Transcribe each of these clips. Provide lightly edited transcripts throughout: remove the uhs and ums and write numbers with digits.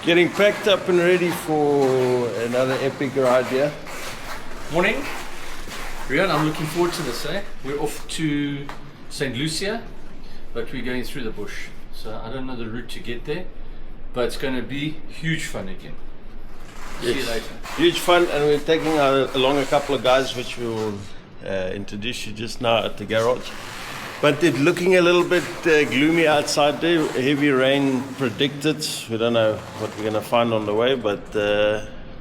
Getting packed up and ready for another epic ride here. Morning, Rian. I'm looking forward to this. We're off to St Lucia, but we're going through the bush. So I don't know the route to get there, but it's going to be huge fun again. See you later. Huge fun, and we're taking along a couple of guys which we will introduce you just now at the garage. But it's looking a little bit gloomy outside there. Heavy rain predicted. We don't know what we're going to find on the way, but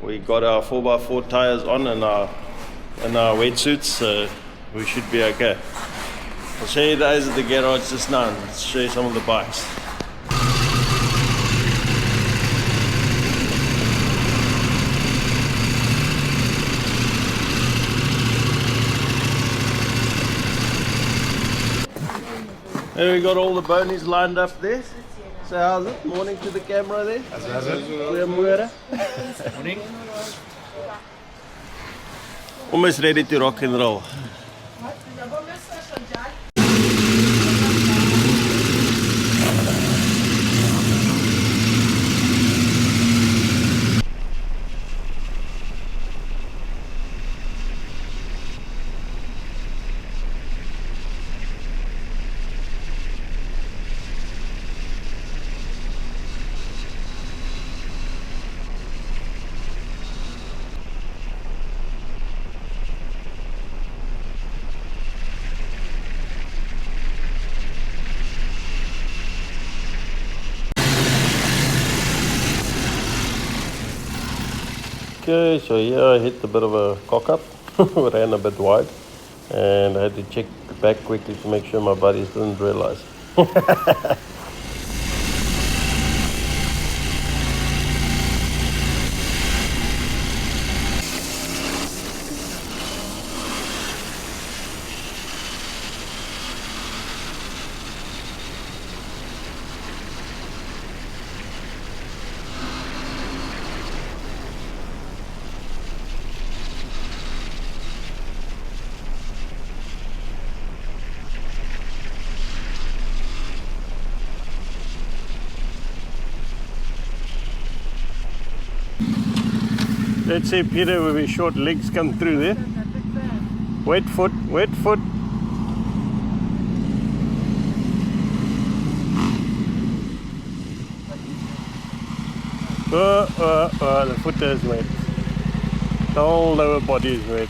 we got our 4x4 tires on and our wetsuits, so we should be okay. I'll show you guys at the garage just now and show you some of the bikes. And we got all the bonies lined up there. So how's it? Morning to the camera there. How's it? Goeiemôre. Morning. Almost ready to rock and roll. Okay, so here I hit a bit of a cock up, ran a bit wide, and I had to check the back quickly to make sure my buddies didn't realize. Let's say Peter with his short legs come through there. Wet foot, wet foot. The foot is wet. The whole lower body is wet.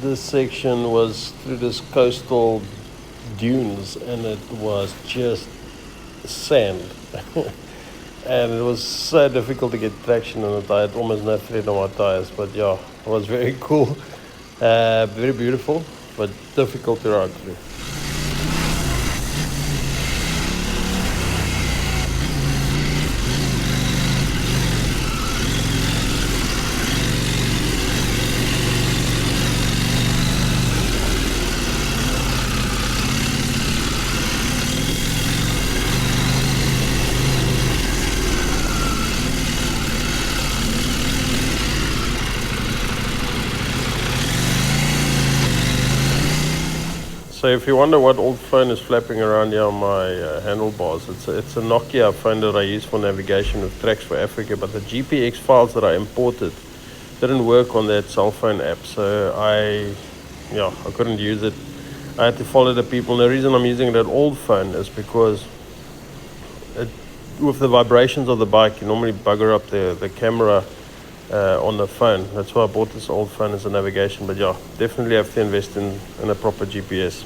This section was through this coastal dunes and it was just sand and it was so difficult to get traction on it. I had almost no thread on my tires, but yeah, it was very cool, very beautiful, but difficult to ride through. So if you wonder what old phone is flapping around here on my handlebars, it's a Nokia phone that I use for navigation with Tracks for Africa, but the GPX files that I imported didn't work on that cell phone app, so I couldn't use it. I had to follow the people, and the reason I'm using that old phone is because with the vibrations of the bike, you normally bugger up the camera on the phone. That's why I bought this old phone as a navigation, but yeah, definitely have to invest in a proper GPS.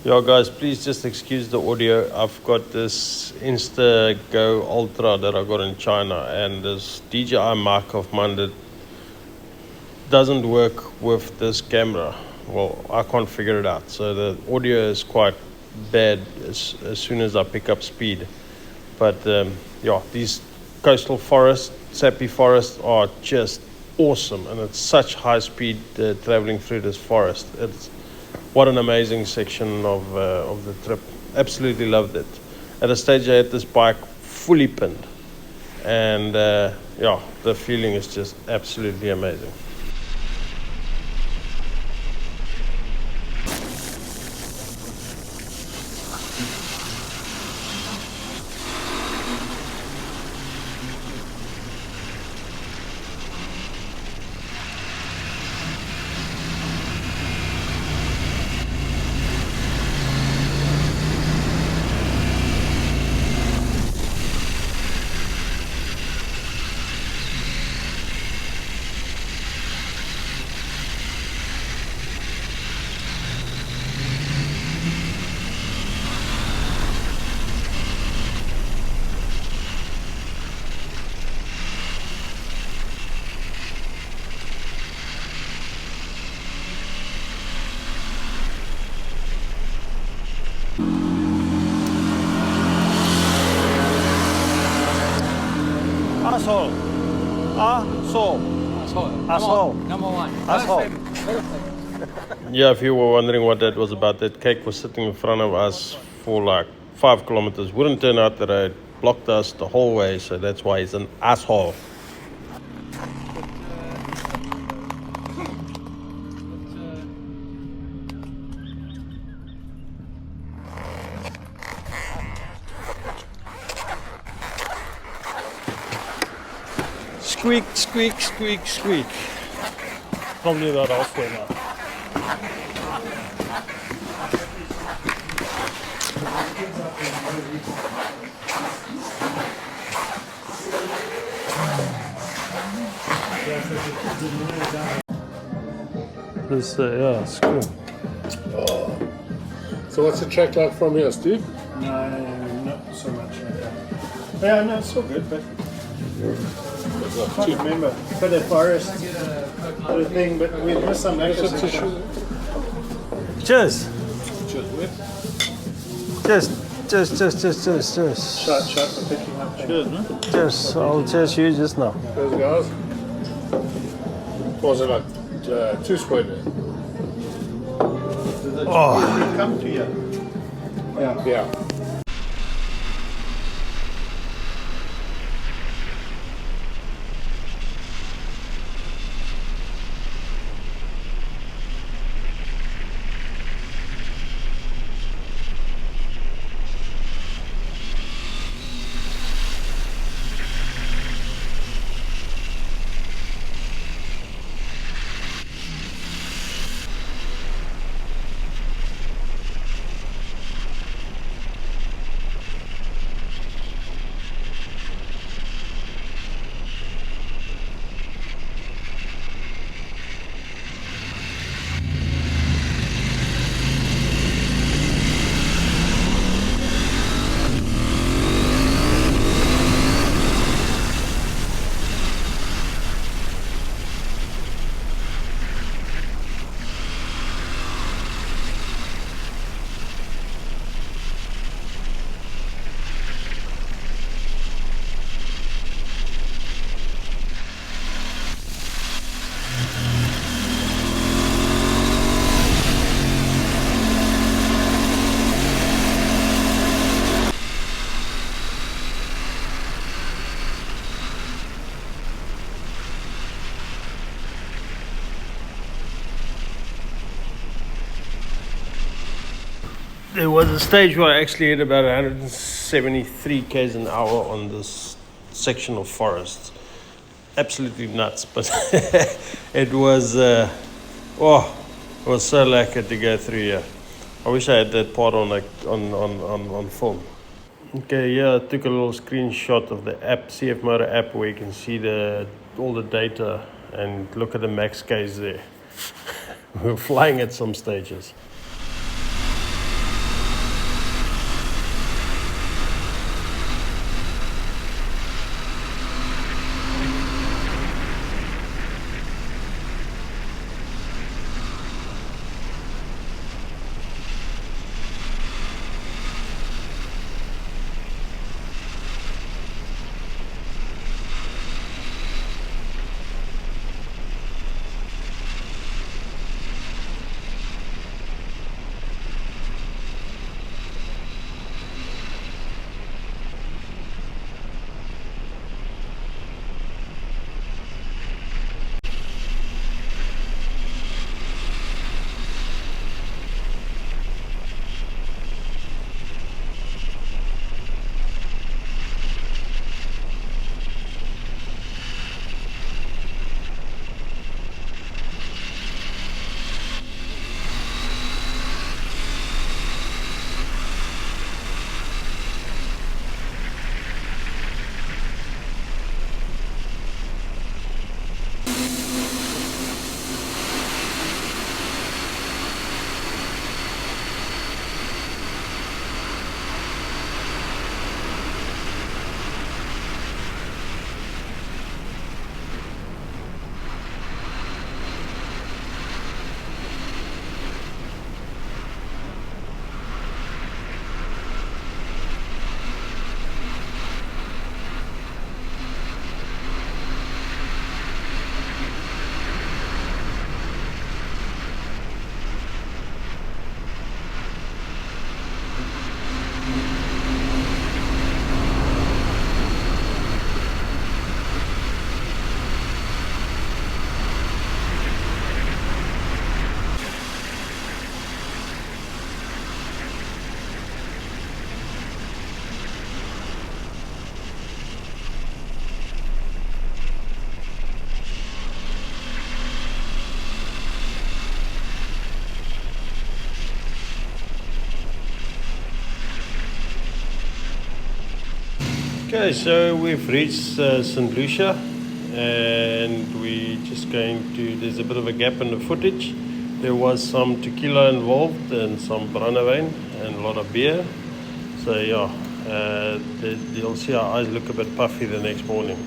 Yeah guys, please just excuse the audio. I've got this Insta Go Ultra that I got in China, and this DJI mic of mine that doesn't work with this camera. Well, I can't figure it out, so the audio is quite bad as soon as I pick up speed. But yeah, these coastal forests, sappy forests are just awesome, and it's such high speed traveling through this forest. It's what an amazing section of the trip. Absolutely loved it. At a stage I had this bike fully pinned, and yeah, the feeling is just absolutely amazing. Asshole. Asshole. Number one. Asshole. Yeah, if you were wondering what that was about, that cake was sitting in front of us for like 5 kilometers. Wouldn't turn out the road, blocked us the whole way, so that's why he's an asshole. Squeak, squeak, squeak, squeak. Probably about halfway now. This, yeah, it's cool. So what's the track like from here, Steve? No, not so much. Yeah, no, it's all good, but I can't remember. Bit of forest, bit of thing, but we missed some acres. Cheers. Cheers. Shot for picking up. Cheers, man. Cheers. I'll cheers you just now. Those guys. Was it like 2 square? Oh. Come to you. Yeah. There was a stage where I actually hit about 173 k's an hour on this section of forest. Absolutely nuts, but it was it was so lucky to go through here. I wish I had that part on film. Okay, yeah, I took a little screenshot of the app, CFMoto app, where you can see all the data and look at the max Ks there. We're flying at some stages. Okay, so we've reached St Lucia, and we're just going to, there's a bit of a gap in the footage. There was some tequila involved and some brandewijn and a lot of beer. So yeah, you'll see our eyes look a bit puffy the next morning.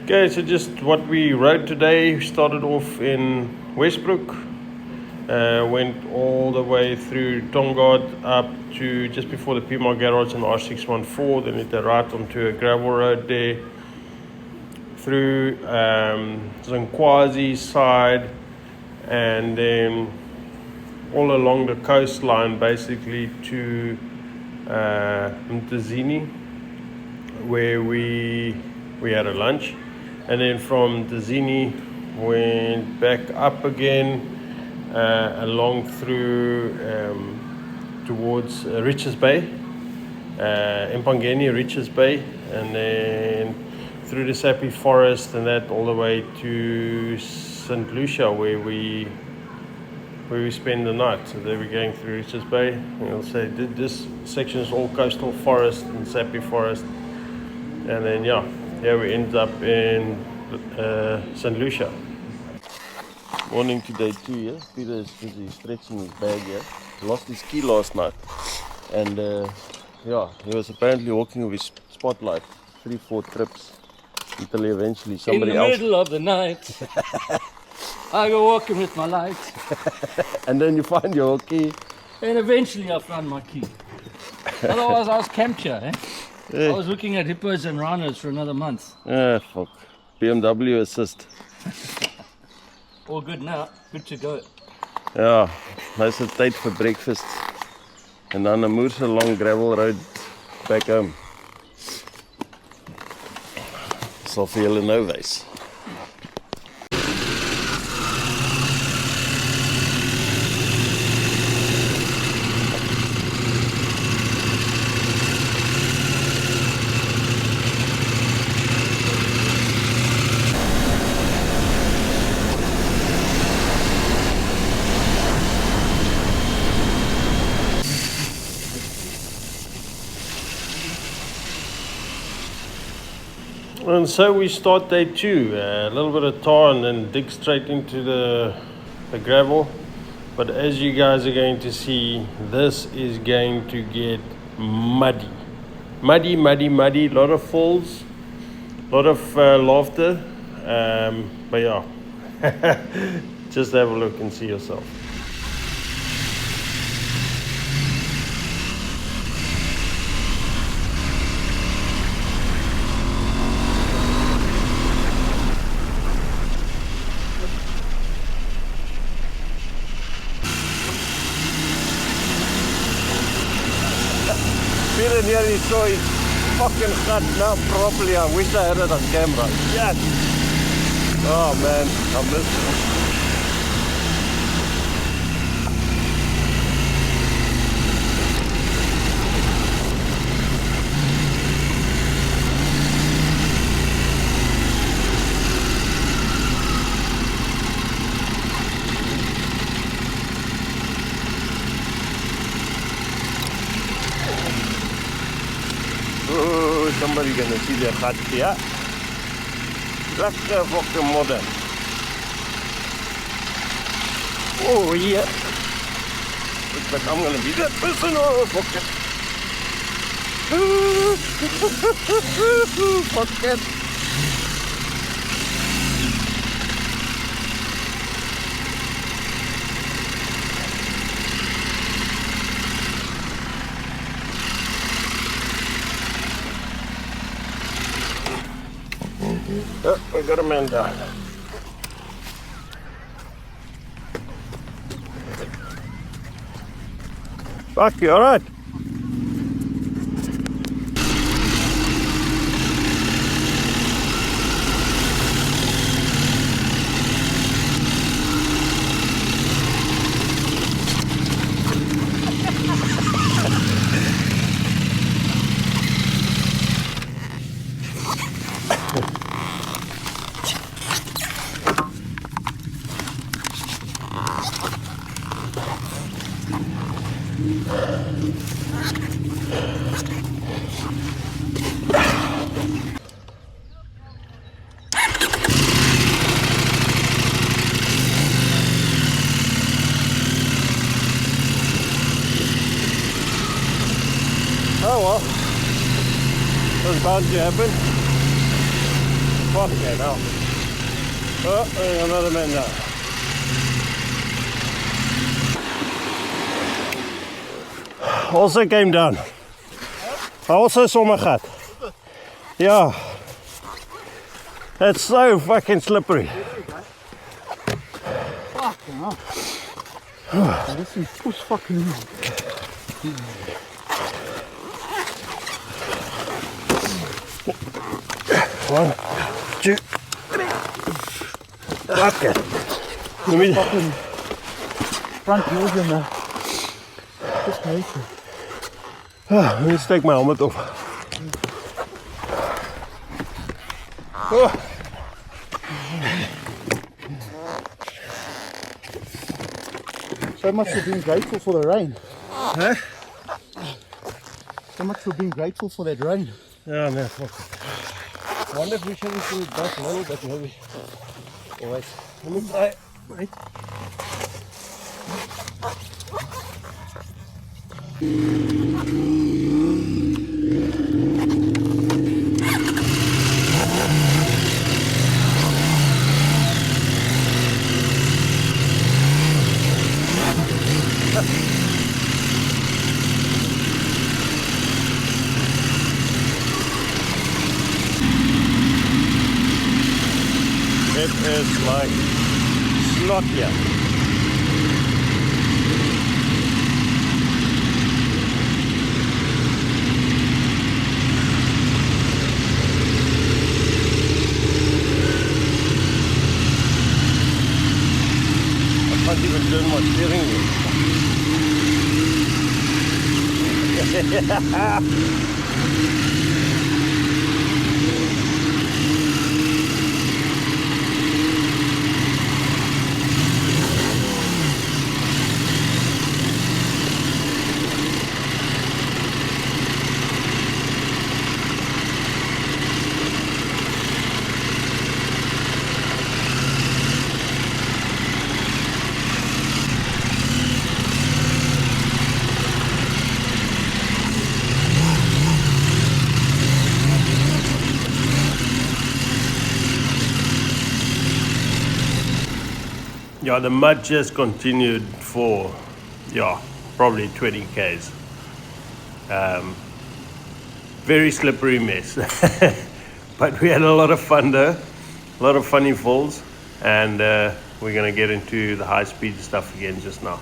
Okay, so just what we rode today. We started off in Westbrook, went all the way through Tongod up to just before the Pima garage on R614, then hit the right onto a gravel road there, through Zinkwazi side, and then all along the coastline basically to Mtazini, where we had a lunch. And then from Tazini went back up again along through towards Richards Bay, Empangeni, Richards Bay, and then through the Sappy Forest and that all the way to St Lucia where we spend the night. So there we're going through Richards Bay. And I'll say this section is all coastal forest and Sappy Forest, and then yeah, we end up in St Lucia. Morning to day 2, yeah. Peter is busy stretching his bag, yeah. He lost his key last night, and yeah, he was apparently walking with his spotlight 3-4 trips until eventually somebody else. In the middle of the night, I go walking with my light, and then you find your key, and eventually I found my key. Otherwise, I was captured. I was looking at hippos and rhinos for another month. Ah, fuck. BMW assist. All good now. Good to go. Ja, nou is het tijd voor breakfast. En dan een moerse long gravel road back home. Sal vir julle nou wys. And so we start day 2, a little bit of tar and then dig straight into the gravel. But as you guys are going to see, this is going to get muddy. Muddy, a lot of falls, a lot of laughter. But yeah, just have a look and see yourself. Peter nearly saw his fucking cut now properly. I wish I had it on camera. Yes! Oh man, I missed it. Oh, somebody gonna see their hut here. Lekker fucking modern. Oh yeah. Looks like I'm gonna be that person. Oh fuck it. Fuck it. Oh, we got a man down. Fuck you, alright? Oh well. That's bound to happen. Fucking hell. Oh, there's another man now. Also came down. I also saw my gat. Yeah. It's so fucking slippery. Fucking hell. This is push fucking hell. 1, 2, 3. Okay. Let me Fucking front wheels in there. Just crazy. let me take my helmet off. Oh. So much for being grateful for the rain. Huh? So much for being grateful for that rain. Yeah, no, fuck. I wonder if we should pull it back a little bit, maybe. Alright, let me try. Wait. It is like slot here. I can't even turn my steering wheel. Yeah, the mud just continued for, probably 20 k's. Very slippery mess. But we had a lot of fun though, a lot of funny falls, and we're gonna get into the high speed stuff again just now.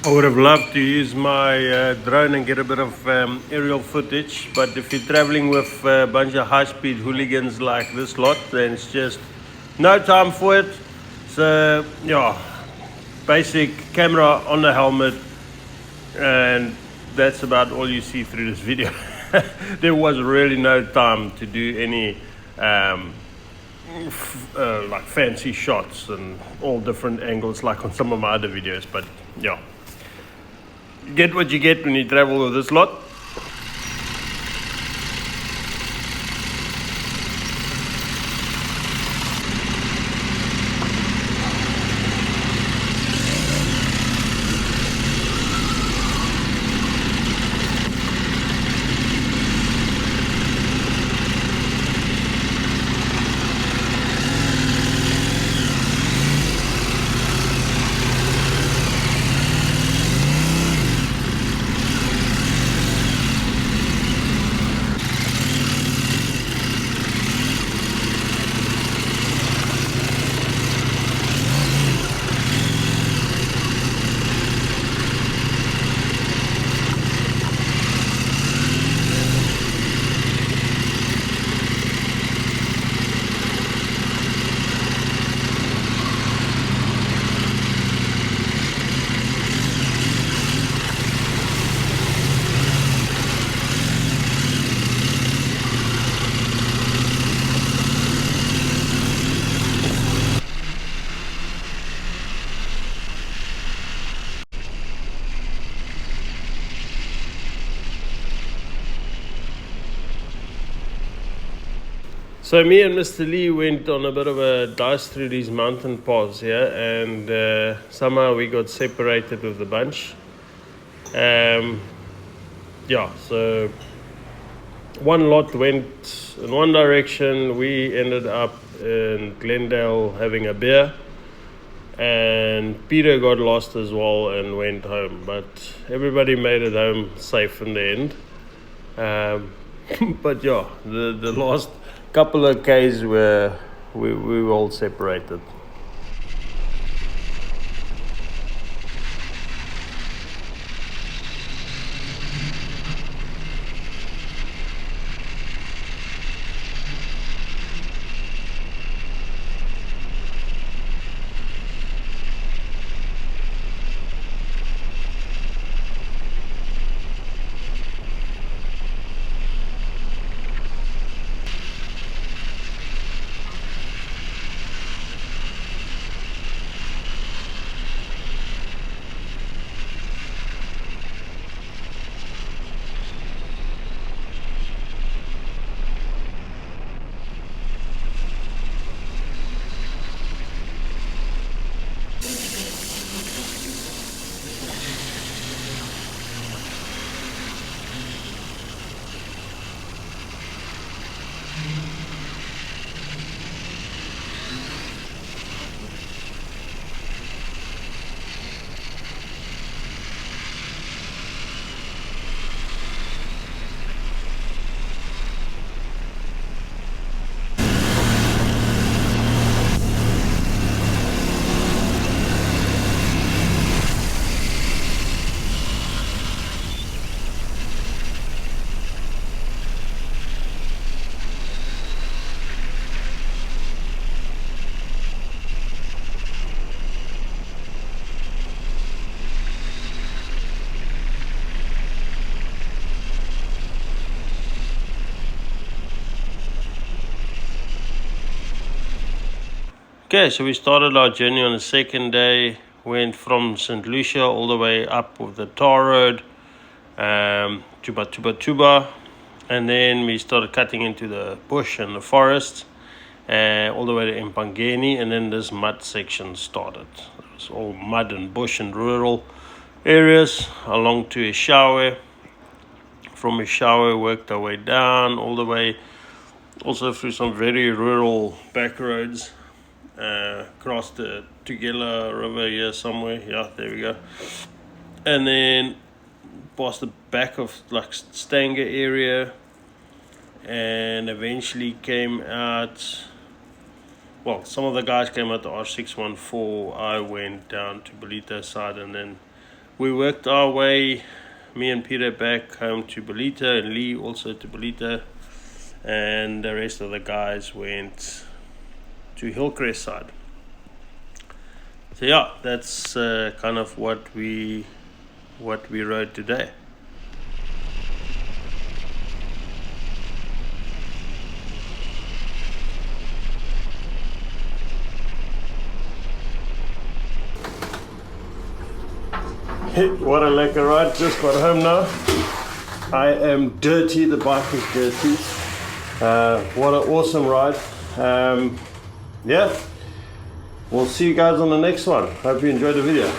I would have loved to use my drone and get a bit of aerial footage, but if you're traveling with a bunch of high-speed hooligans like this lot, then it's just no time for it. So yeah, basic camera on the helmet, and that's about all you see through this video. There was really no time to do any like fancy shots and all different angles like on some of my other videos, but yeah. Get what you get when you travel with this lot. So me and Mr. Lee went on a bit of a dice through these mountain paths here, and somehow we got separated with the bunch. Yeah, so one lot went in one direction, we ended up in Glendale having a beer, and Peter got lost as well and went home, but everybody made it home safe in the end. But yeah, the last couple of Ks were we were all separated. Okay, so we started our journey on the second day, went from St Lucia all the way up with the tar road, Tuba, and then we started cutting into the bush and the forest, all the way to Mpangeni, and then this mud section started. It was all mud and bush and rural areas along to a shower. From a shower, worked our way down all the way, also through some very rural back roads. Crossed the Tugela River here somewhere. Yeah, there we go. And then past the back of like Stanger area, and eventually came out. Well, some of the guys came out the R614. I went down to Belita side, and then we worked our way, me and Peter, back home to Belita, and Lee also to Belita, and the rest of the guys went to Hillcrest side. So yeah, that's kind of what we rode today. What a lekker ride, just got home now. I am dirty, the bike is dirty. What an awesome ride. Yeah, we'll see you guys on the next one. Hope you enjoyed the video.